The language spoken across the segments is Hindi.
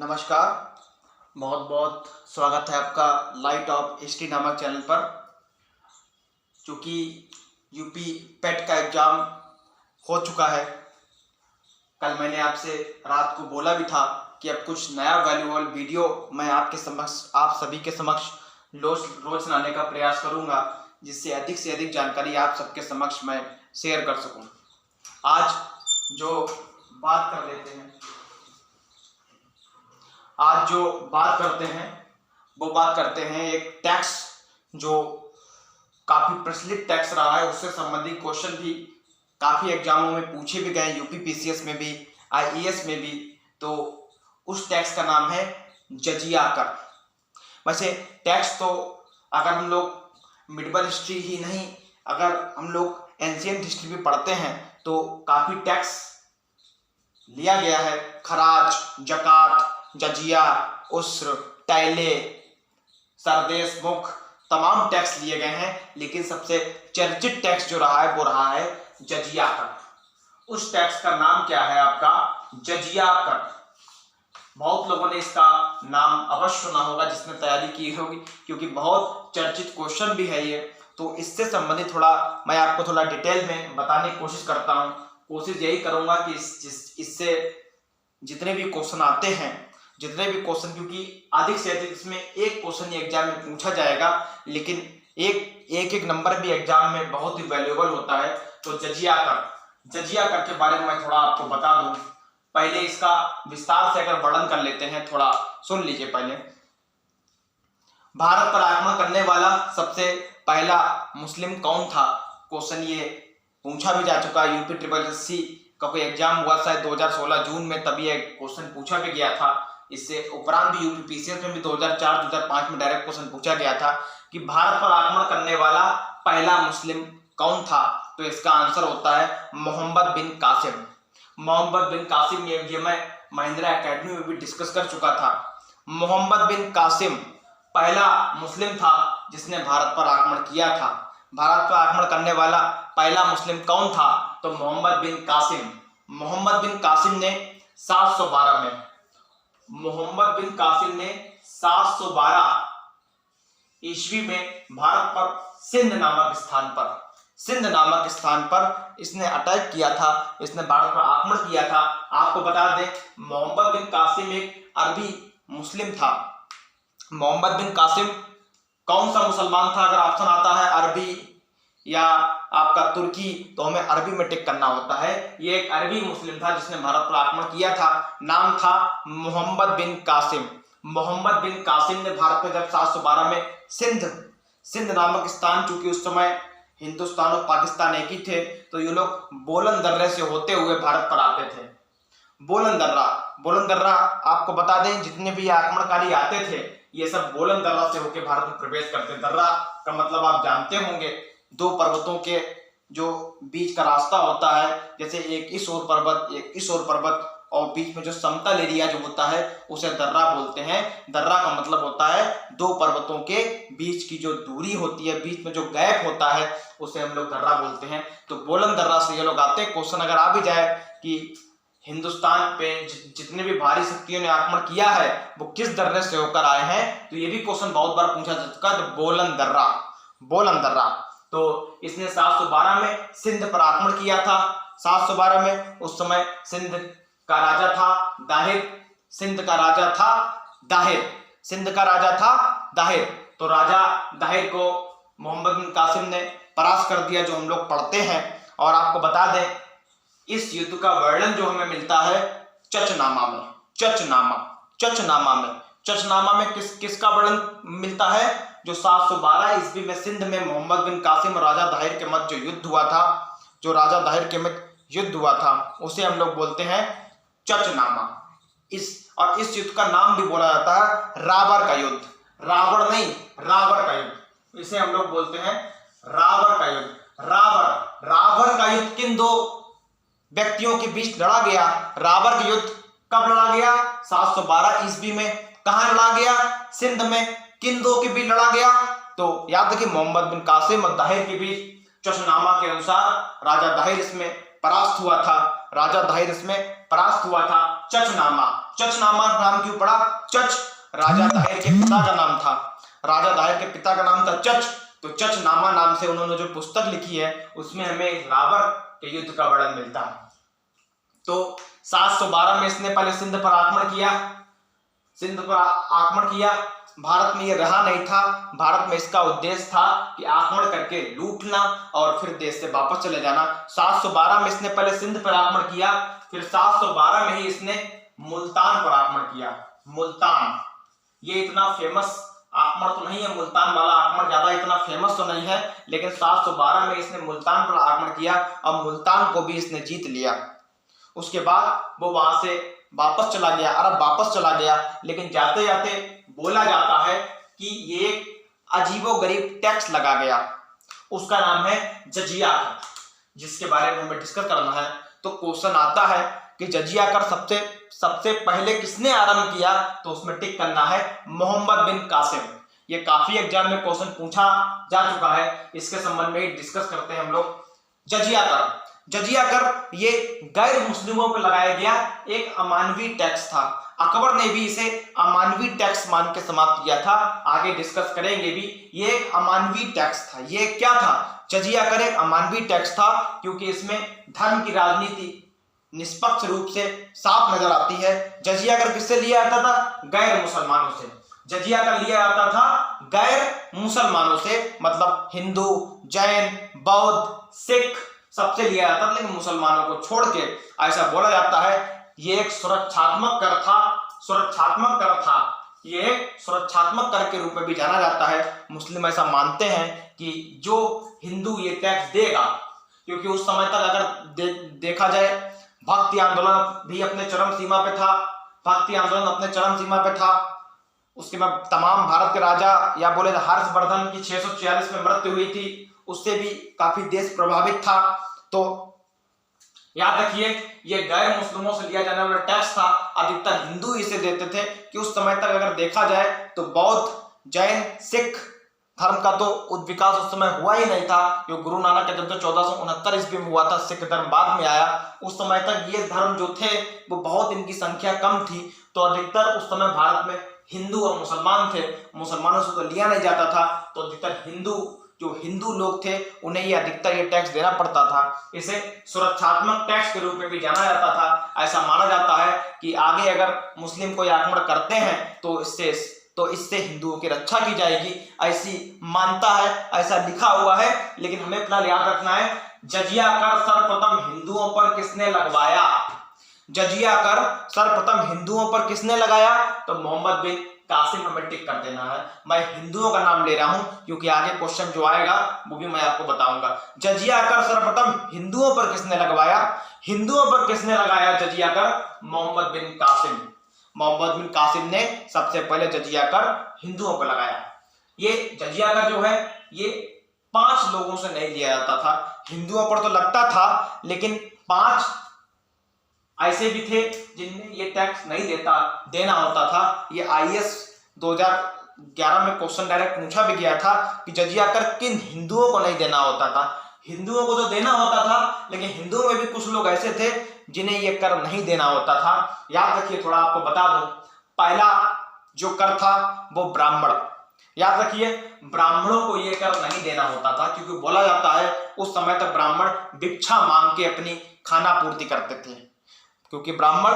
नमस्कार। बहुत बहुत स्वागत है आपका लाइट ऑफ हिस्ट्री नामक चैनल पर। चूँकि यूपी पेट का एग्ज़ाम हो चुका है, कल मैंने आपसे रात को बोला भी था कि अब कुछ नया वैल्यूएबल वीडियो मैं आप सभी के समक्ष रोज लाने का प्रयास करूंगा, जिससे अधिक से अधिक जानकारी आप सबके समक्ष मैं शेयर कर सकूं। आज जो बात करते हैं वो बात करते हैं एक टैक्स जो काफ़ी प्रचलित टैक्स रहा है, उससे संबंधित क्वेश्चन भी काफ़ी एग्जामों में पूछे भी गए, यूपी पीसीएस में भी, आईएएस में भी। तो उस टैक्स का नाम है जजिया कर। वैसे टैक्स तो अगर हम लोग मिडिवल हिस्ट्री ही नहीं, अगर हम लोग एंशिएंट हिस्ट्री भी पढ़ते हैं तो काफ़ी टैक्स लिया गया है। खराज, जकात, जजिया, उस्र, टैले, सरदेश मुख, तमाम टैक्स लिए गए हैं, लेकिन सबसे चर्चित टैक्स जो रहा है वो रहा है जजिया कर। उस टैक्स का नाम क्या है आपका? जजिया कर। बहुत लोगों ने इसका नाम अवश्य सुना होगा जिसने तैयारी की होगी, क्योंकि बहुत चर्चित क्वेश्चन भी है ये। तो इससे संबंधित मैं आपको थोड़ा डिटेल में बताने की कोशिश करता हूँ। कोशिश यही करूंगा कि इससे जितने भी क्वेश्चन आते हैं, क्योंकि अधिक से अधिक इसमें एक क्वेश्चन एग्जाम में पूछा जाएगा, लेकिन एक नंबर भी एग्जाम में बहुत ही वैल्यूएबल होता है। तो जजिया कर के बारे में मैं थोड़ा आपको बता दूं। पहले इसका विस्तार से अगर वर्णन कर लेते हैं, थोड़ा सुन लीजिए। पहले भारत पर आक्रमण करने वाला सबसे पहला मुस्लिम कौन था? क्वेश्चन ये पूछा भी जा चुका है। यूपी ट्रिपल एससी का कोई एग्जाम हुआ शायद 2016 जून में, तभी एक क्वेश्चन पूछा भी गया था। इससे उपरांत भी यूपी पीसीएस में भी 2004-2005 में डायरेक्ट क्वेश्चन पूछा गया था कि भारत पर आक्रमण करने वाला पहला मुस्लिम कौन था? तो इसका आंसर होता है मोहम्मद बिन कासिम। मोहम्मद बिन कासिम, ये मैं महिंद्रा एकेडमी में भी डिस्कस कर चुका था। मोहम्मद बिन कासिम पहला मुस्लिम था जिसने भारत पर आक्रमण किया था। भारत पर आक्रमण करने वाला पहला मुस्लिम कौन था? तो मोहम्मद बिन कासिम। मोहम्मद बिन कासिम ने 712 ईस्वी में भारत पर सिंध नामक स्थान पर इसने अटैक किया था, इसने भारत पर आक्रमण किया था। आपको बता दें, मोहम्मद बिन कासिम एक अरबी मुस्लिम था। मोहम्मद बिन कासिम कौन सा मुसलमान था? अगर ऑप्शन आता है अरबी या आपका तुर्की, तो हमें अरबी में टिक करना होता है। ये एक अरबी मुस्लिम था जिसने भारत पर आक्रमण किया था। नाम था मोहम्मद बिन कासिम। मोहम्मद बिन कासिम ने भारत में जब 712 में सिंध नामक स्थान, चूंकि उस समय हिंदुस्तान और पाकिस्तान एक ही थे, तो ये लोग बोलन दर्रे से होते हुए भारत पर आते थे। बोलन दर्रा आपको बता दें, जितने भी आक्रमणकारी आते थे ये सब बोलन दर्रा से होकर भारत में प्रवेश करते। दर्रा का मतलब आप जानते होंगे, दो पर्वतों के जो बीच का रास्ता होता है, जैसे एक इस ओर पर्वत और बीच में जो समतल एरिया जो होता है उसे दर्रा बोलते हैं। दर्रा का मतलब होता है दो पर्वतों के बीच की जो दूरी होती है, बीच में जो गैप होता है, उसे हम लोग दर्रा बोलते हैं। तो बोलन दर्रा से ये लोग आते हैं। क्वेश्चन अगर आ भी जाए कि हिंदुस्तान पे जितने भी भारी शक्तियों ने आक्रमण किया है वो किस दर्रे से होकर आए हैं, तो ये भी क्वेश्चन बहुत बार पूछा जा चुका है। तो बोलन दर्रा। तो इसने 712 में सिंध पर आक्रमण किया था। 712 में उस समय सिंध का राजा था दाहिर। तो राजा दाहिर को मोहम्मद बिन कासिम ने परास्त कर दिया, जो हम लोग पढ़ते हैं। और आपको बता दें, इस युद्ध का वर्णन जो हमें मिलता है चचनामा में किसका वर्णन मिलता है? जो 712 ईस्वी में सिंध में मोहम्मद बिन कासिम और राजा दाहिर के मध्य जो युद्ध हुआ था, उसे हम लोग बोलते हैं चचनामा। इस युद्ध का नाम भी बोला जाता है रावर का युद्ध। रावण नहीं, रावर का युद्ध, इसे हम लोग बोलते हैं रावर का युद्ध। रावर का युद्ध किन दो व्यक्तियों के बीच लड़ा गया? रावर का युद्ध कब लड़ा गया? 712 ईस्वी में। कहां लड़ा गया? सिंध में। किन दो के बीच लड़ा गया? तो याद रखिए, मोहम्मद बिन कासिम और दाहिर के बीच। चशनामा के अनुसार राजा दाहिर इसमें परास्त हुआ था। चचनामा। चचनामा नाम क्यों पड़ा? चच राजा दाहिर के पिता का नाम था, राजा दाहिर के पिता का नाम था चच, तो चचनामा नाम से उन्होंने जो पुस्तक लिखी है उसमें हमें रावण के युद्ध का वर्णन मिलता है। तो 712 में इसने पहले सिंध पर आक्रमण किया, सिंध पर आक्रमण किया। भारत में ये रहा नहीं था, भारत में इसका उद्देश्य था कि आक्रमण करके लूटना और फिर देश से वापस चले जाना। 712 में इसने पहले सिंध पर आक्रमण किया, फिर 712 में ही इसने मुल्तान पर आक्रमण किया। मुल्तान ये इतना फेमस आक्रमण तो नहीं है, मुल्तान वाला आक्रमण ज्यादा इतना फेमस तो नहीं है, लेकिन 712 में इसने मुल्तान पर आक्रमण किया और मुल्तान को भी इसने जीत लिया। उसके बाद वो वहां से वापस चला गया, अरब वापस चला गया, लेकिन जाते जाते बोला जाता है कि ये एक अजीबोगरीब टैक्स लगा गया, उसका नाम है जजिया कर, जिसके बारे में हमें डिस्कस करना है। तो क्वेश्चन आता है कि जजिया कर सबसे पहले किसने आरंभ किया, तो उसमें टिक करना है मोहम्मद बिन कासिम। ये काफी एग्जाम में क्वेश्चन पूछा जा चुका है, इसके संबंध में डिस्कस करते हैं हम लोग। जजिया कर, जजिया कर ये गैर मुस्लिमों पर लगाया गया एक अमानवी टैक्स था। अकबर ने भी इसे अमानवी टैक्स मान के समाप्त किया था, आगे डिस्कस करेंगे भी। ये एक अमानवी टैक्स था। ये क्या था? जजिया कर एक अमानवी टैक्स था, क्योंकि इसमें धर्म की राजनीति निष्पक्ष रूप से साफ नजर आती है। जजिया कर किससे लिया जाता था? गैर मुसलमानों से। जजिया कर लिया जाता था गैर मुसलमानों से, मतलब हिंदू, जैन, बौद्ध, सिख सबसे लिया जाता था, लेकिन मुसलमानों को छोड़ के। ऐसा बोला जाता है ये एक सुरक्षात्मक कर था, सुरक्षात्मक कर था। ये सुरक्षात्मक कर के रूप में भी जाना जाता है। मुस्लिम ऐसा मानते हैं कि जो हिंदू ये टैक्स देगा, क्योंकि उस समय तक अगर देखा जाए भक्ति आंदोलन भी अपने चरम सीमा पे था, भक्ति आंदोलन अपने चरम सीमा पे था। उसके बाद तमाम भारत के राजा या बोले हर्षवर्धन की 646 में मृत्यु हुई थी, उससे भी काफी देश प्रभावित था। तो याद रखिए ये गैर मुस्लिमों से लिया जाने वाला टैक्स था। अधिकतर हिंदू इसे देते थे कि उस समय तक अगर देखा जाए तो बौद्ध, जैन, सिख धर्म का तो विकास उस समय हुआ ही नहीं था, जो गुरु नानक का जब तो 1469 ईस्वी में हुआ था, सिख धर्म बाद में आया। उस समय तक ये धर्म जो थे वो बहुत इनकी संख्या कम थी, तो अधिकतर उस समय भारत में हिंदू और मुसलमान थे। मुसलमानों से तो लिया नहीं जाता था, तो अधिकतर हिंदू लोग थे उन्हें ये अधिकतर ये टैक्स देना पड़ता था। इसे सुरक्षात्मक टैक्स के रूप में भी जाना जाता था। ऐसा माना जाता है कि आगे अगर मुस्लिम कोई आक्रमण करते हैं तो इससे हिंदुओं की रक्षा की जाएगी, ऐसी मानता है, ऐसा लिखा हुआ है। लेकिन हमें फिलहाल याद रखना है जजिया कर सर्वप्रथम हिंदुओं पर किसने लगवाया? जजिया कर सर्वप्रथम हिंदुओं पर किसने लगाया? तो मोहम्मद बिन कासिम, हमें टिक कर देना है। मैं हिंदुओं का नाम ले रहा हूं क्योंकि आगे क्वेश्चन जो आएगा वो भी मैं आपको बताऊंगा। जजिया कर सर्वप्रथम हिंदुओं पर किसने लगवाया? हिंदुओं पर किसने लगाया जजिया कर? मोहम्मद बिन कासिम। मोहम्मद बिन कासिम ने सबसे पहले जजिया कर हिंदुओं पर लगाया। ये जजिया कर जो है ये 5 लोगों से नहीं लिया जाता था। हिंदुओं पर तो लगता था, लेकिन 5 ऐसे भी थे जिनमें ये टैक्स नहीं देना होता था। ये IAS 2011 में क्वेश्चन डायरेक्ट पूछा भी गया था कि जजिया कर किन हिंदुओं को नहीं देना होता था। हिंदुओं को तो देना होता था, लेकिन हिंदुओं में भी कुछ लोग ऐसे थे जिन्हें ये कर नहीं देना होता था। याद रखिए, थोड़ा आपको बता दूं, पहला जो कर था वो ब्राह्मण। याद रखिए ब्राह्मणों को ये कर नहीं देना होता था, क्योंकि बोला जाता है उस समय तक ब्राह्मण भिक्षा मांग के अपनी खाना पूर्ति करते थे, क्योंकि ब्राह्मण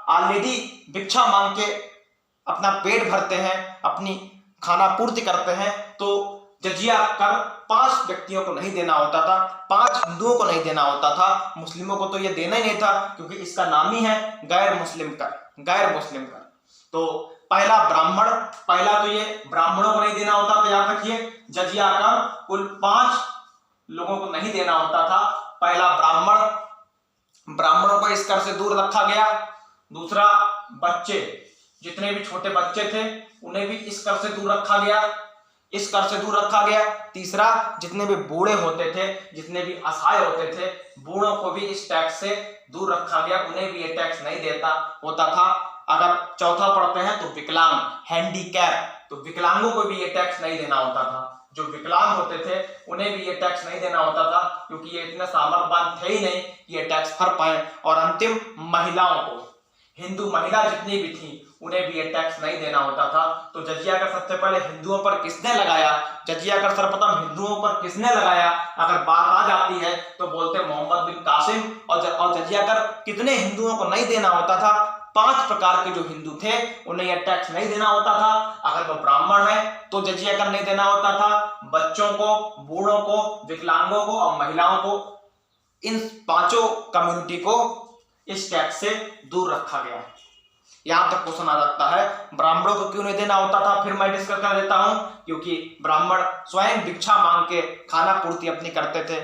ऑलरेडी भिक्षा मांग के अपना पेट भरते हैं, अपनी खाना पूर्ति करते हैं। तो जजिया कर 5 व्यक्तियों को नहीं देना होता था, 5 हिंदुओं को नहीं देना होता था। मुस्लिमों को तो ये देना ही नहीं था, क्योंकि इसका नाम ही है गैर मुस्लिम कर, गैर मुस्लिम कर। तो पहला ब्राह्मण, पहला तो ये ब्राह्मणों को नहीं देना होता था। याद रखिए जजिया कर कुल 5 लोगों को नहीं देना होता था। पहला ब्राह्मण, ब्राह्मणों को इस कर से दूर रखा गया। दूसरा बच्चे, जितने भी छोटे बच्चे थे उन्हें भी इस कर से दूर रखा गया, इस कर से दूर रखा गया। तीसरा जितने भी बूढ़े होते थे, जितने भी असहाय होते थे, बूढ़ों को भी इस टैक्स से दूर रखा गया, उन्हें भी ये टैक्स नहीं देता होता था। अगर चौथा पढ़ते हैं तो विकलांग, हैंडीकैप, तो विकलांगों को भी ये टैक्स नहीं देना होता था। जो विकलांग होते थे उन्हें भी ये टैक्स नहीं देना होता था, क्योंकि ये इतने सामर्थ्यवान थे ही नहीं कि ये टैक्स भर पाए। और अंतिम महिलाओं को, हिंदू महिला जितनी भी थी उन्हें भी ये टैक्स नहीं देना होता था। तो जजिया कर सबसे पहले हिंदुओं पर किसने लगाया, जजिया कर सर्वप्रथम हिंदुओं पर किसने लगाया, अगर बात आ जाती है तो बोलते मोहम्मद बिन कासिम। और जजिया कर कितने हिंदुओं को नहीं देना होता था, 5 प्रकार के जो हिंदू थे उन्हें यह टैक्स नहीं देना होता था। अगर वो ब्राह्मण है तो जजिया कर नहीं देना होता था, बच्चों को, बूढ़ों को, विकलांगों को और महिलाओं को, इन 5 कम्युनिटी को इस टैक्स से दूर रखा गया। यहां तक क्वेश्चन आ सकता है ब्राह्मणों को क्यों नहीं देना होता था, फिर मैं डिस्कस कर देता हूं। क्योंकि ब्राह्मण स्वयं भिक्षा मांग के खाना पूर्ति अपनी करते थे,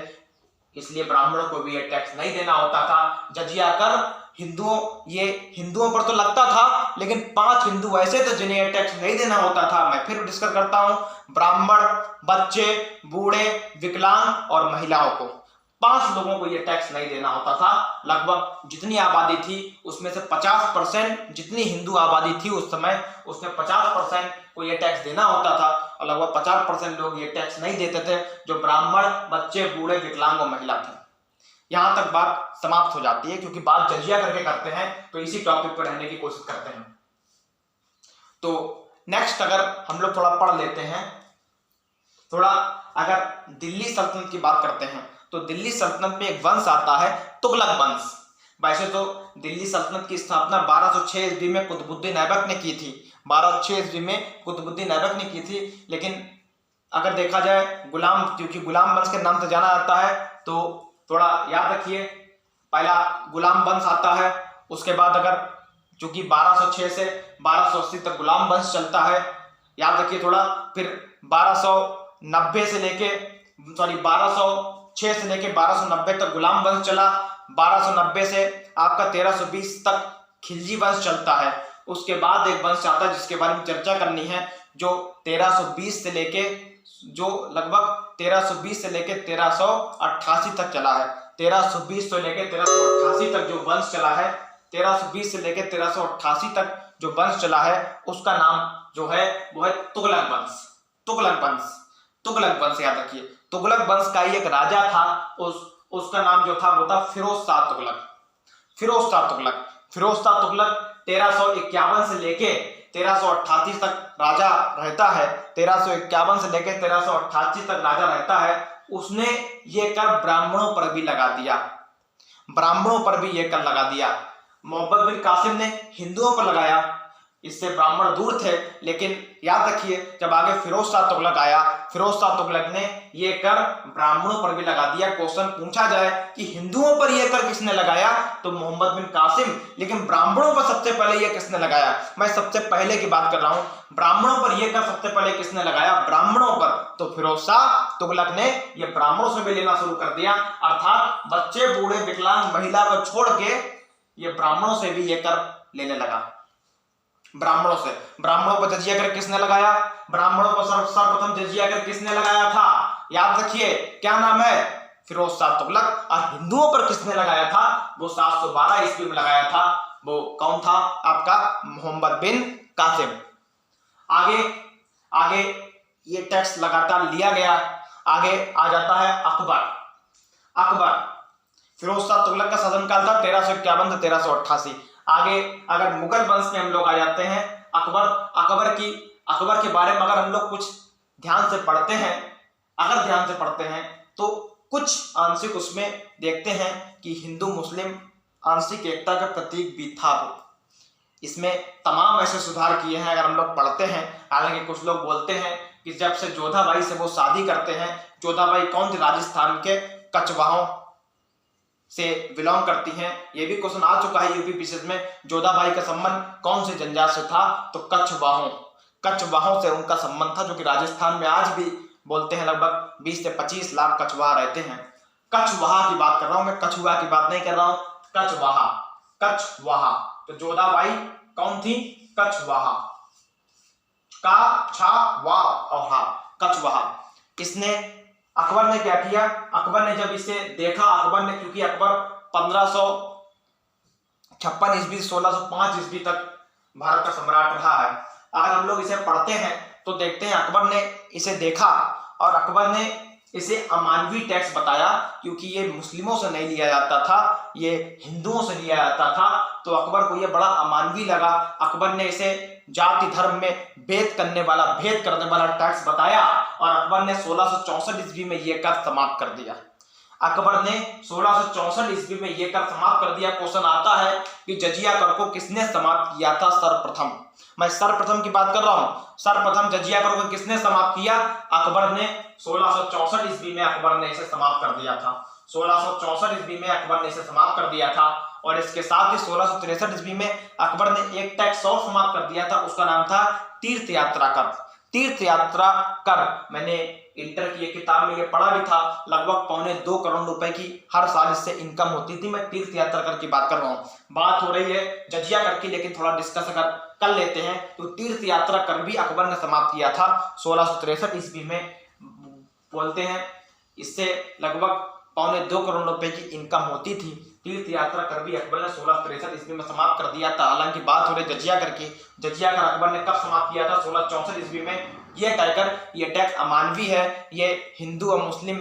इसलिए ब्राह्मणों को भी ये टैक्स नहीं देना होता था। जजिया कर हिंदुओं पर तो लगता था, लेकिन 5 हिंदू ऐसे थे जिन्हें ये टैक्स नहीं देना होता था। मैं फिर डिस्कस करता हूं, ब्राह्मण, बच्चे, बूढ़े, विकलांग और महिलाओं को, 5 लोगों को यह टैक्स नहीं देना होता था। लगभग जितनी आबादी थी उसमें से 50%, जितनी हिंदू आबादी थी उस समय उसमें 50% को यह टैक्स देना होता था और लगभग 50% लोग ये टैक्स नहीं देते थे, जो ब्राह्मण, बच्चे, बूढ़े, विकलांग और महिला थे। यहां तक बात समाप्त हो जाती है, क्योंकि बात जजिया करके करते हैं तो इसी टॉपिक पर रहने की कोशिश करते हैं। तो नेक्स्ट अगर हम लोग थोड़ा पढ़ लेते हैं, थोड़ा अगर दिल्ली सल्तनत की बात करते हैं तो दिल्ली सल्तनत में एक वंश आता है तुगलक वंश। वैसे तो दिल्ली सल्तनत की स्थापना 1206 ईस्वी में कुतुबुद्दीन ऐबक ने की थी, 1206 ईस्वी में कुतुबुद्दीन ऐबक ने की थी। लेकिन अगर देखा जाए क्योंकि गुलाम वंश के नाम से जाना जाता है, तो थोड़ा याद रखिए, पहला गुलाम वंश आता है, उसके बाद अगर चूंकि 1206 से 1280 तक गुलाम वंश चलता है, याद रखिए थोड़ा, फिर 1206 से लेके 1290 तक गुलाम वंश चला, 1290 से आपका 1320 तक खिलजी वंश चलता है। उसके बाद एक वंश आता है जिसके बारे में चर्चा करनी है, जो 1320 से लेके लगभग 1320 से लेके 1388 तक चला है। 1320 से लेके 1388 तक जो वंश चला है, 1320 से लेके 1388 तक जो वंश चला है, उसका नाम जो है वो है तुगलक वंश। तुगलक वंश याद रखिए। तुगलक वंश का ही एक राजा था, उसका नाम जो था वो था फिरोज शाह तुगलक। फिरोज शाह तुगलक 1351 से लेके 1388 तक राजा रहता है। 1351 से लेके 1388 तक राजा रहता है। उसने ये कर ब्राह्मणों पर भी लगा दिया। मोहम्मद बिन कासिम ने हिंदुओं पर लगाया, इससे ब्राह्मण दूर थे। लेकिन याद रखिए, जब आगे फिरोज शाह तुगलक आया, फिरोज शाह तुगलक ने ये कर ब्राह्मणों पर भी लगा दिया। क्वेश्चन पूछा जाए कि हिंदुओं पर ये कर किसने लगाया, तो मोहम्मद बिन कासिम, लेकिन ब्राह्मणों पर सबसे पहले ये किसने लगाया, मैं सबसे पहले की बात कर रहा हूं, ब्राह्मणों पर ये कर सबसे पहले किसने लगाया, ब्राह्मणों पर। तो फिरोज शाह तुगलक ने ये ब्राह्मणों से भी लेना शुरू कर दिया, अर्थात बच्चे, बूढ़े, विकलांग, महिला को छोड़ के ये ब्राह्मणों से भी ये कर लेने लगा। ब्राह्मणों पर जजिया कर किसने लगाया, ब्राह्मणों पर सर्वप्रथम जजिया कर किसने लगाया था, याद रखिए, क्या नाम है, फिरोज शाह तुगलक। और हिंदुओं पर किसने लगाया था, वो 712 ईस्वी में लगाया था। वो कौन था, आपका मोहम्मद बिन कासिम। आगे ये टैक्स लगातार लिया गया। आगे आ जाता है अकबर। फिरोज शाह तुगलक का शासनकाल था 1351 से 1388। आगे अगर मुगल वंश में हम लोग आ जाते हैं, अकबर के बारे में अगर हम लोग कुछ ध्यान से पढ़ते हैं तो कुछ आंशिक उसमें देखते हैं कि हिंदू मुस्लिम आंशिक एकता का प्रतीक भी था वो। इसमें तमाम ऐसे सुधार किए हैं अगर हम लोग पढ़ते हैं। हालांकि कुछ लोग बोलते हैं कि जब से जोधाबाई से वो शादी करते हैं, जोधाबाई कौन थी, राजस्थान के कछवाहों से बिलोंग करती हैं। ये भी क्वेश्चन आ चुका है यूपी पीसीएस में, जोधाबाई का संबंध कौन से जनजात से था, तो कछवाहों से उनका संबंध था, जो कि राजस्थान में आज भी बोलते हैं लगभग 20 से 25 लाख कछवाहा रहते हैं। कछवाहा की बात कर रहा हूं मैं, कछुआ की बात नहीं कर रहा हूं, कछवाहा। तो जोधाबाई कौन थी, कछवाहा, कछवाहा। इसने अकबर ने क्या किया, अकबर ने जब इसे देखा, क्योंकि अकबर 1556 ईस्वी 1605 ईस्वी तक भारत का सम्राट रहा है। अगर हम लोग इसे पढ़ते हैं तो देखते हैं अकबर ने इसे देखा और अकबर ने इसे अमानवी टैक्स बताया, क्योंकि ये मुस्लिमों से नहीं लिया जाता था, ये हिंदुओं से लिया जाता था। तो अकबर को ये बड़ा अमानवी लगा। अकबर ने इसे जाति धर्म में भेद करने वाला टैक्स बताया और अकबर ने 1664 ईस्वी में ये कर समाप्त कर दिया। अकबर ने 1664 ईस्वी में ये कर समाप्त कर दिया। क्वेश्चन आता है कि जजिया कर को किसने समाप्त किया था सर्वप्रथम? मैं सर्वप्रथम की बात कर रहा हूं। सर्वप्रथम जजिया कर को किसने समाप्त किया? अकबर ने 1664 ईस्वी में अकबर ने इसे समाप्त कर दिया था। 1664 ईस्वी में अकबर ने इसे समाप्त कर दिया था। और इसके साथ ही 1663 ईस्वी में अकबर ने एक टैक्स और समाप्त कर दिया था, उसका नाम था तीर्थ यात्रा कर। तीर्थ यात्रा कर मैंने इंटर की एक किताब में ये पढ़ा भी था। लगभग 2.25 करोड़ रुपए की हर साल इससे इनकम होती थी। मैं तीर्थ यात्रा कर की बात कर रहा हूँ। बात हो रही है जजिया कर की, लेकिन थोड़ा डिस्कस अगर कर लेते हैं तो तीर्थ यात्रा कर भी अकबर ने समाप्त किया था 1663 ईस्वी में। बोलते हैं इससे लगभग 2.25 करोड़ रुपए की इनकम होती थी। तीर्थ यात्रा कर भी अकबर ने 1663 ईस्वी में समाप्त कर दिया था। हालांकि बात हो रही जजिया कर की। जजिया कर अकबर ने कब समाप्त किया था? 1664 ईस्वी में। ये टैक्स अमानवी है। ये हिंदू और मुस्लिम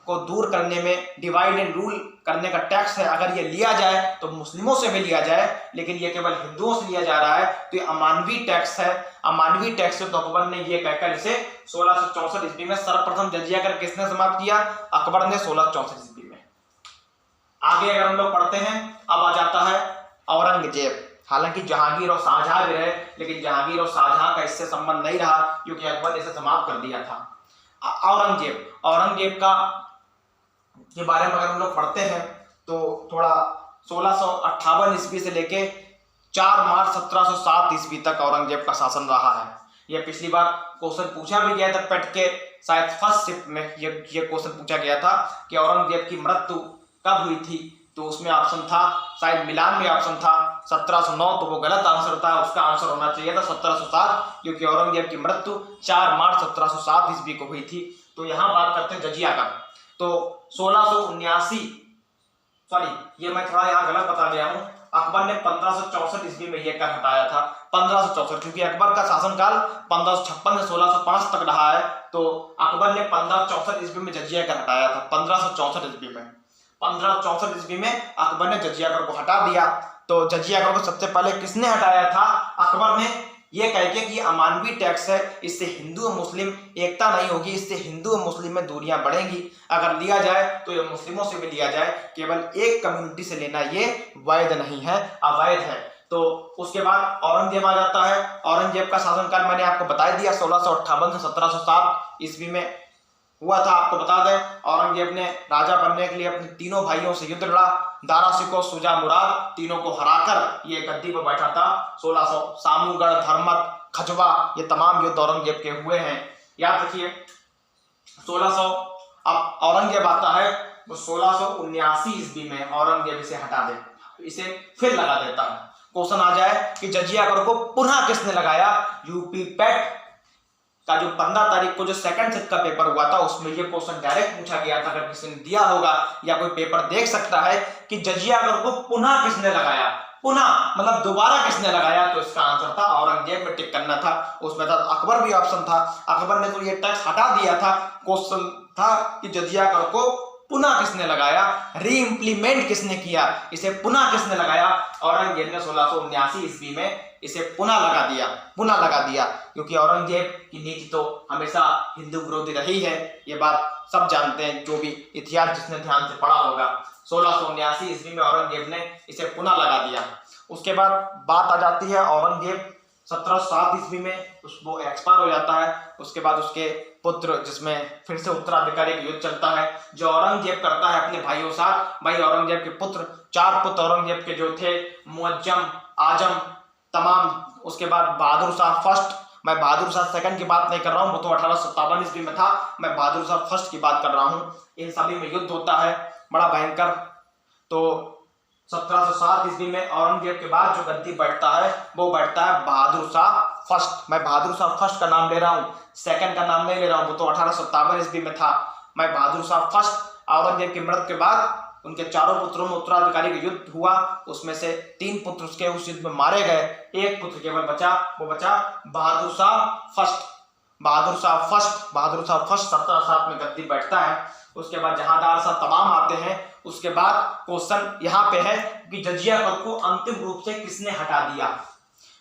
को दूर करने में, डिवाइड एंड रूल करने का टैक्स है। अगर ये लिया जाए तो मुस्लिमों से भी लिया जाए, लेकिन ये केवल हिंदुओं से लिया जा रहा है, तो ये अमानवी टैक्स है। अमानवी टैक्स है तो अकबर ने ये कहकर इसे 1664 ईस्वी में सर्वप्रथम जजिया कर किसने समाप्त किया? अकबर ने 1664 ईस्वी में। आगे अगर हम लोग पढ़ते हैं, अब आ जाता है औरंगजेब। हालांकि जहांगीर और शाहजहां भी रहे, लेकिन जहांगीर और शाहजहां का इससे संबंध नहीं रहा, क्योंकि अकबर ने इसे समाप्त कर दिया था। औरंगजेब का के बारे में अगर हम लोग पढ़ते हैं तो थोड़ा 1658 ईस्वी से लेके 4 मार्च 1707 ईस्वी तक औरंगजेब का शासन रहा है। यह पिछली बार क्वेश्चन पूछा भी गया था पेट के शायद फर्स्ट शिफ्ट में। ये क्वेश्चन पूछा गया था कि औरंगजेब की मृत्यु कब हुई थी, तो उसमें ऑप्शन था शायद मिलान में ऑप्शन था 1709, तो वो गलत आंसर था। उसका आंसर होना चाहिए था 1707, क्योंकि औरंगजेब की मृत्यु 4 मार्च 1707 ईस्वी को हुई थी। तो यहाँ बात करते हैं जजिया का। तो 1679 ये मैं थोड़ा यहाँ गलत बता गया हूँ। अकबर ने 1564 ईस्वी में यह कर हटाया था। 1564, क्योंकि अकबर का शासनकाल 1556 से 1605 तक रहा है, तो अकबर ने 1564 ईस्वी में जजिया कर हटाया था। 1564 ईस्वी में 1564 ईस्वी में अकबर ने जजिया कर को हटा दिया। तो जजिया कर को सबसे पहले किसने हटाया था? अकबर ने, ये कह के कि अमानवी टैक्स है, इससे हिंदू और मुस्लिम एकता नहीं होगी, इससे हिंदू और मुस्लिम में दूरियां बढ़ेंगी। अगर लिया जाए तो ये मुस्लिमों से भी लिया जाए, केवल एक कम्युनिटी से लेना ये वैध नहीं है, अवैध है। तो उसके बाद औरंगजेब आ जाता है। औरंगजेब का शासनकाल मैंने आपको बता दिया 1658 से 1707 ईस्वी में हुआ था। आपको बता दें औरंगजेब ने राजा बनने के लिए अपने तीनों भाइयों से युद्ध लड़ा। दारा शिकोह, शुजा मुराद, तीनों को हराकर ये गद्दी पर बैठा था। 1600 सामूगढ़, धर्मत, खजवा, ये तमाम युद्ध औरंगजेब के हुए हैं। याद रखिए 1600 अब औरंगजेब आता है तो 1679 ईस्वी में औरंगजेब इसे हटा दे, इसे फिर लगा देता है। क्वेश्चन आ जाए कि जजिया कर को पुनः किसने लगाया? यूपी पैट का जो 15 तारीख को जो सेकंड शिफ्ट का पेपर हुआ था, उसमें ये क्वेश्चन डायरेक्ट पूछा गया था। अगर किसी ने दिया होगा या कोई पेपर देख सकता है कि जजिया कर को पुनः किसने लगाया, पुनः मतलब दोबारा किसने लगाया, तो इसका आंसर था औरंगजेब में टिक करना था। उसमें था अकबर भी ऑप्शन था। अकबर ने तो ये टैक्स हटा दिया था। क्वेश्चन था कि जजिया कर को पुनः किसने लगाया, री इंप्लीमेंट किसने किया, इसे पुनः किसने लगाया? औरंगजेब ने 1679 ईस्वी में इसे पुनः लगा दिया, क्योंकि औरंगजेब की नीति तो हमेशा हिंदू विरोधी रही है। ये बात सब जानते हैं, जो भी इतिहास जिसने ध्यान से पढ़ा होगा। 1679 ईस्वी में औरंगजेब ने इसे पुनः लगा दिया। उसके बाद बात आ जाती है औरंगजेब 1707 ईस्वी में वो एक्सपायर हो जाता है। उसके बाद उसके पुत्र, जिसमें फिर से उत्तराधिकारी का युद्ध चलता है, जो औरंगजेब करता है अपने भाइयों साथ। भाई औरंगजेब के पुत्र, 4 पुत्र औरंगजेब के जो थे, मुअज्जम, आजम, तमाम। उसके बाद बहादुर शाह फर्स्ट, मैं बहादुर शाह सेकंड की बात नहीं कर रहा हूँ, वो तो 1857 ईस्वी में था। मैं बहादुर शाह फर्स्ट की बात कर रहा हूँ। इन सभी में युद्ध होता है बड़ा भयंकर। तो 1707 ईस्वी में औरंगजेब के बाद जो गद्दी बैठता है वो बैठता है बहादुर शाह फर्स्ट। मैं बहादुर शाह फर्स्ट का नाम ले रहा हूँ, सेकंड का नाम नहीं ले रहा हूँ, वो तो 1857 ईस्वी में था। मैं बहादुर शाह फर्स्ट। औरंगजेब की मृत्यु के बाद उनके चारों पुत्रों में उत्तराधिकारी का युद्ध हुआ। उसमें से 3 पुत्र उसके उस युद्ध में मारे गए, एक पुत्र केवल बचा, वो बचा बहादुर शाह फर्स्ट। बहादुर शाह फर्स्ट 1707 में गद्दी बैठता है। उसके बाद जहांदार शाह तमाम आते हैं। उसके बाद क्वेश्चन यहाँ पे है कि जजिया कर को अंतिम रूप से किसने हटा दिया।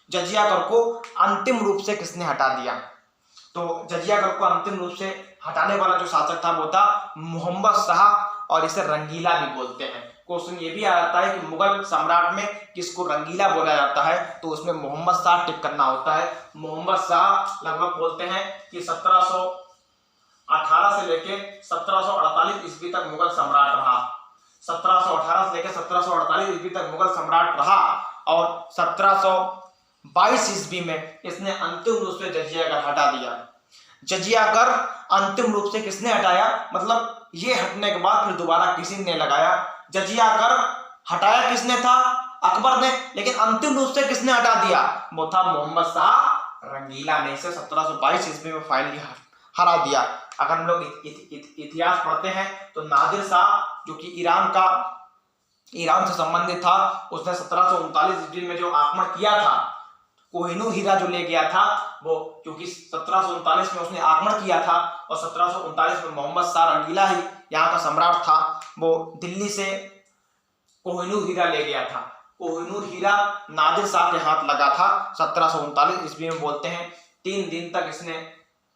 जजिया कर को अंतिम रूप से किसने हटा दिया। तो जजिया कर को अंतिम रूप से हटाने वाला जो शासक था वो था मोहम्मद शाह, और इसे रंगीला भी बोलते हैं। क्वेश्चन ये भी आ जाता है कि मुगल सम्राट में किसको रंगीला बोला जाता है, तो उसमें मोहम्मद शाह टिक करना होता है। मोहम्मद शाह लगभग बोलते हैं कि 1718 से लेके 1748 ईस्वी तक मुगल सम्राट रहा। 1718 से लेकर 1748 ईस्वी तक मुगल सम्राट रहा, और 1722 ईस्वी में इसने अंतिम रूप से जजिया कर हटा दिया। जजिया कर अंतिम रूप से किसने हटाया, मतलब ये हटने के बाद फिर दोबारा किसी ने लगाया। जजिया कर हटाया किसने था, अकबर ने, लेकिन अंतिम रूप से किसने हटा दिया, वो था मोहम्मद शाह रंगीला ने। इसे 1722 ईस्वी में फाइनली हरा दिया। अगर हम लोग इतिहास पढ़ते हैं तो नादिर शाह जो कि ईरान से संबंधित था, उसने 1739 ईस्वी में जो आक्रमण किया था, कोहिनूर हीरा जो ले गया था वो, क्योंकि 1739 में उसने आक्रमण किया था और 1739 में मोहम्मद शाह रंगीला ही यहाँ का सम्राट था, वो दिल्ली से कोहिनूर हीरा ले गया था। कोहिनूर हीरा नादिर शाह के हाथ लगा था 1739 ईस्वी में। बोलते हैं 3 दिन तक इसने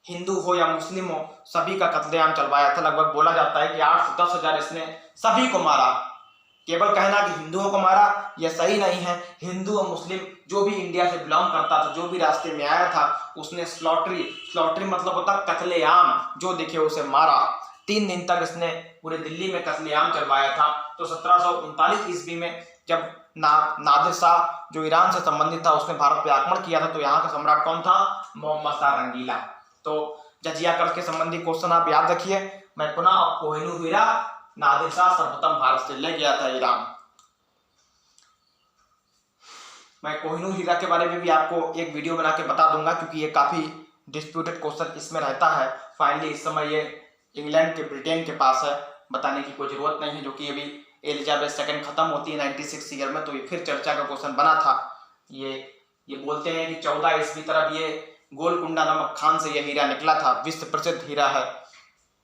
हिंदू हो या मुस्लिम हो सभी का कत्लेआम चलवाया था। लगभग बोला जाता है कि 8 से 10 हजार इसने सभी को मारा। केवल कहना कि हिंदुओं को मारा यह सही नहीं है। हिंदू और मुस्लिम जो भी इंडिया से बिलोंग करता था, जो भी रास्ते में आया था, उसने स्लॉटरी मतलब होता कत्लेआम, जो दिखे उसे मारा। 3 दिन तक इसने पूरे दिल्ली में कत्लेआम चलवाया था। तो 1739 ईस्वी में जब नादिर शाह जो ईरान से संबंधित था उसने भारत पे आक्रमण किया था, तो यहाँ का सम्राट कौन था, मोहम्मद शाह रंगीला। तो जजिया कर के संबंधी क्वेश्चन आप याद रखिए। मैं पुनः कोहिनूर हीरा नादिर शाह सर्वप्रथम भारत से ले गया था ईरान। मैं कोहिनूर हीरा के बारे में भी आपको एक वीडियो बना के बता दूंगा, क्योंकि ये काफी डिस्प्यूटेड क्वेश्चन इसमें रहता है। फाइनली इस समय ये इंग्लैंड के ब्रिटेन के पास है, बताने की कोई जरूरत नहीं है, जो कि अभी एलिजाबेथ सेकंड खत्म होती है 96 ईयर में, तो ये फिर चर्चा का क्वेश्चन बना था। ये बोलते हैं कि 14 ईस्वी तरफ ये गोलकुंडा नामक खान से यह हीरा निकला था, विश्व प्रसिद्ध हीरा है।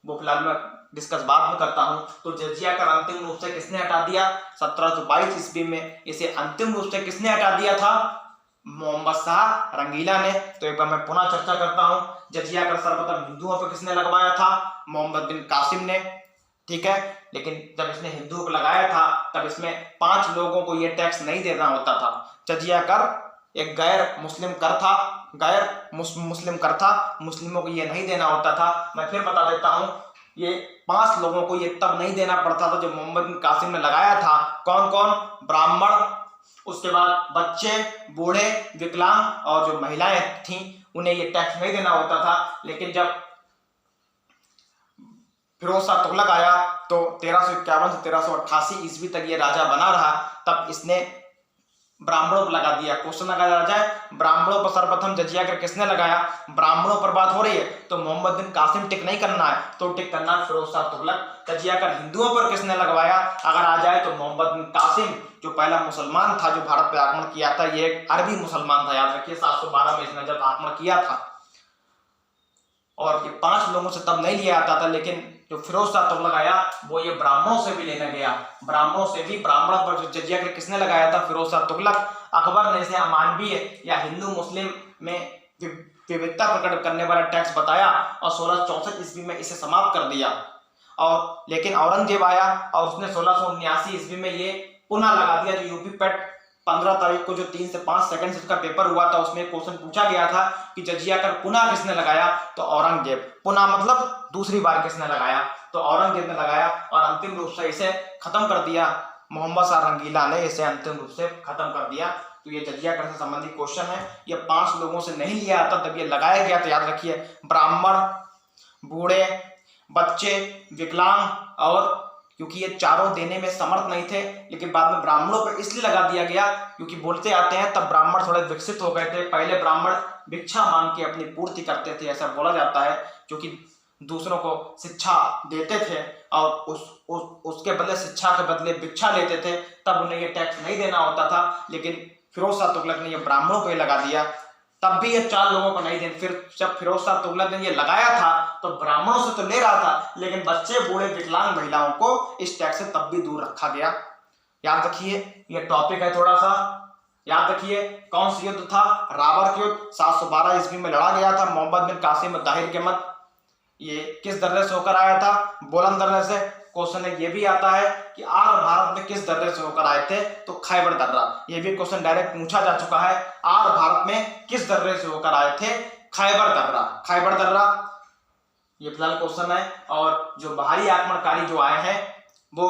वो फिलहाल मैं डिस्कस बाद में करता हूं। तो जजिया कर अंतिम रूप से किसने हटा दिया, 1722 ईस्वी में इसे अंतिम रूप से किसने हटा दिया था, मोहम्मद शाह रंगीला ने। तो एक बार मैं पुनः चर्चा करता हूं। जजिया कर सर्वप्रथम हिंदुओं पर किसने लगवाया था, मोहम्मद बिन कासिम ने, ठीक है। लेकिन जब इसने हिंदुओं को लगाया था तब इसमें 5 लोगों को यह टैक्स नहीं देना होता था। जजिया कर एक गैर मुस्लिम कर था, मुस्लिमों को यह नहीं देना होता था। मैं फिर बता देता हूं, ये 5 लोगों को ये तब नहीं देना पड़ता था जो मोहम्मद बिन कासिम ने लगाया था। कौन कौन, ब्राह्मण, उसके बाद बच्चे, बूढ़े, विकलांग और जो महिलाएं थीं उन्हें ये टैक्स नहीं देना होता था। लेकिन जब फिरोज शाह तुगलक आया तो 1351 से 1388 ईस्वी तक ये राजा बना रहा, तब इसने ब्राह्मणों पर लगा दिया। क्वेश्चन लगाया जाए ब्राह्मणों पर सर्वप्रथम जजिया कर किसने लगाया, ब्राह्मणों पर बात हो रही है तो मोहम्मद बिन कासिम टिक नहीं करना है, तो टिक करना है फिरोज शाह तुगलक। जजिया कर हिंदुओं पर किसने लगवाया, अगर आ जाए तो मोहम्मद बिन कासिम जो पहला मुसलमान था जो भारत पे आक्रमण किया था, ये एक अरबी मुसलमान था, याद रखिए 712 में इसने जब आक्रमण किया था। और ये 5 लोगों से तब नहीं लिया आता था, लेकिन जो फिरोज शाह तुगलक आया वो ये ब्राह्मणों से भी लेने गया। ब्राह्मणों से भी, ब्राह्मण पर जो जजिया कर किसने लगाया था, फिरोज शाह तुगलक। अकबर ने इसे अमानवीय या हिंदू मुस्लिम में विविधता प्रकट करने वाला टैक्स बताया और 1664 ईस्वी में इसे समाप्त कर दिया। और लेकिन औरंगजेब आया और उसने 1679 ईस्वी में ये पुनः लगा दिया। जो यूपी पेट 15 तारीख को जो 3 से 5 सेकंड से उसका पेपर हुआ था, उसमें क्वेश्चन पूछा गया था कि जजिया कर पुनः किसने लगाया, तो औरंगजेब। पुनः मतलब दूसरी बार किसने लगाया, तो औरंगजेब ने लगाया और अंतिम रूप से इसे खत्म कर दिया। मोहम्मद शाह रंगीला ने इसे अंतिम रूप से खत्म कर दिया। तो ये जजिया कर से संबंधित क्वेश्चन है। ये 5 लोगों से नहीं लिया आता तब ये लगाया गया, तो याद रखिए ब्राह्मण, बूढ़े, बच्चे, विकलांग और, क्योंकि ये चारों देने में समर्थ नहीं थे, लेकिन बाद में ब्राह्मणों पर इसलिए लगा दिया गया क्योंकि बोलते आते हैं तब ब्राह्मण थोड़े विकसित हो गए थे। पहले ब्राह्मण भिक्षा मांग के अपनी पूर्ति करते थे, ऐसा बोला जाता है, क्योंकि दूसरों को शिक्षा देते थे और उसके बदले, शिक्षा के बदले भिक्षा लेते थे, तब उन्हें ये टैक्स नहीं देना होता था। लेकिन फिरोज शाह तुगलक ने ये ब्राह्मणों को लगा दिया। तब भी ये 4 लोगों को नहीं दिया। फिर जब फिरोज शाह तुगलक ने ये लगाया था तो ब्राह्मणों से तो ले रहा था, लेकिन बच्चे, बूढ़े, विकलांग महिलाओं को इस टैक्स से तब भी दूर रखा गया। याद रखिए, ये टॉपिक है थोड़ा सा, याद रखिए। कौन सा युद्ध था? राबर के युद्ध 712 ईस्वी में लड़ा गया था मोहम्मद बिन कासिम और ताहिर के मध्य। ये किस दर्रे से होकर आया था? बोलन दर्रे से। क्वेश्चन है ये भी आता है कि आर्य भारत में किस दर्रे से होकर आए थे? तो खैबर दर्रा। ये भी क्वेश्चन डायरेक्ट पूछा जा चुका है, आर्य भारत में किस दर्रे से होकर आए थे? खैबर दर्रा, खैबर दर्रा। ये फिलहाल क्वेश्चन है। और जो बाहरी आक्रमणकारी जो आए हैं वो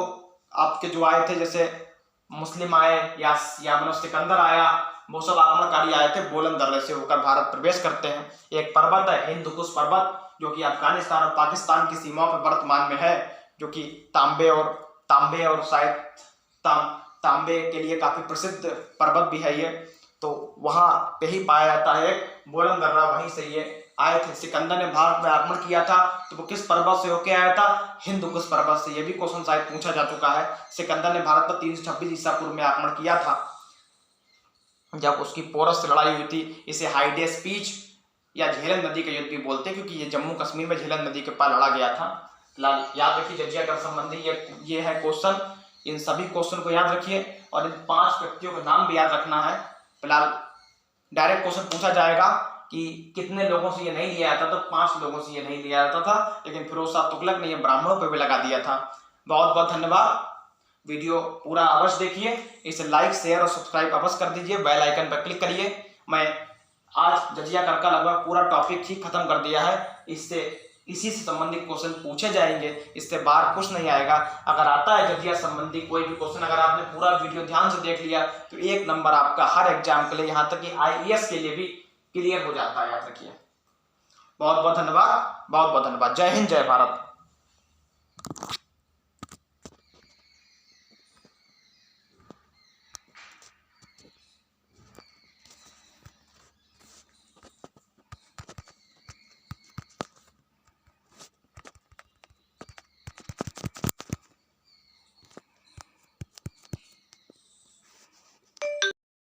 आपके जो आए थे, जैसे मुस्लिम आए या मतलब सिकंदर आया, वो सब आक्रमणकारी आए थे बोलन दर्रे से होकर भारत प्रवेश करते हैं। एक पर्वत है हिंदुकुश पर्वत, जो कि अफगानिस्तान और पाकिस्तान की सीमाओं पर वर्तमान में है, जो कि तांबे और शायद तांबे के लिए काफी प्रसिद्ध पर्वत भी है ये। तो वहां पे ही पाया जाता है एक बोलन दर्रा, वहीं से ये आए थे। सिकंदर ने भारत में आक्रमण किया था तो वो किस पर्वत से होके आया था? हिंदुकुश पर्वत से। ये भी क्वेश्चन शायद पूछा जा चुका है। सिकंदर ने भारत पर 326 ईसा पूर्व में आक्रमण किया था, जब उसकी पोरस से लड़ाई हुई थी। इसे हाइडे स्पीच या झेलम नदी का युद्ध भी बोलते हैं, क्योंकि ये जम्मू कश्मीर में झेलम नदी के पार लड़ा गया था। फिलहाल याद रखिए जजिया कर संबंधी ये है क्वेश्चन। इन सभी क्वेश्चन को याद रखिए और इन 5 व्यक्तियों का नाम भी याद रखना है। फिलहाल डायरेक्ट क्वेश्चन पूछा जाएगा कि कितने लोगों से ये नहीं लिया जाता, तो 5 लोगों से ये नहीं लिया जाता था, लेकिन फिरोज शाह तुगलक ने ये ब्राह्मणों पर भी लगा दिया था। बहुत बहुत धन्यवाद। वीडियो पूरा अवश्य देखिए, इसे लाइक, शेयर और सब्सक्राइब अवश्य कर दीजिए, बेल आइकन पर क्लिक करिए। मैं आज जजिया कर का लगभग पूरा टॉपिक ही खत्म कर दिया है। इसी से संबंधित क्वेश्चन पूछे जाएंगे, इससे बाहर कुछ नहीं आएगा। अगर आता है जजिया संबंधी कोई भी क्वेश्चन, अगर आपने पूरा वीडियो ध्यान से देख लिया तो 1 नंबर आपका हर एग्जाम के लिए, यहाँ तक कि IAS के लिए भी क्लियर हो जाता है। याद रखिए। बहुत बहुत धन्यवाद, बहुत बहुत धन्यवाद। जय हिंद, जय भारत।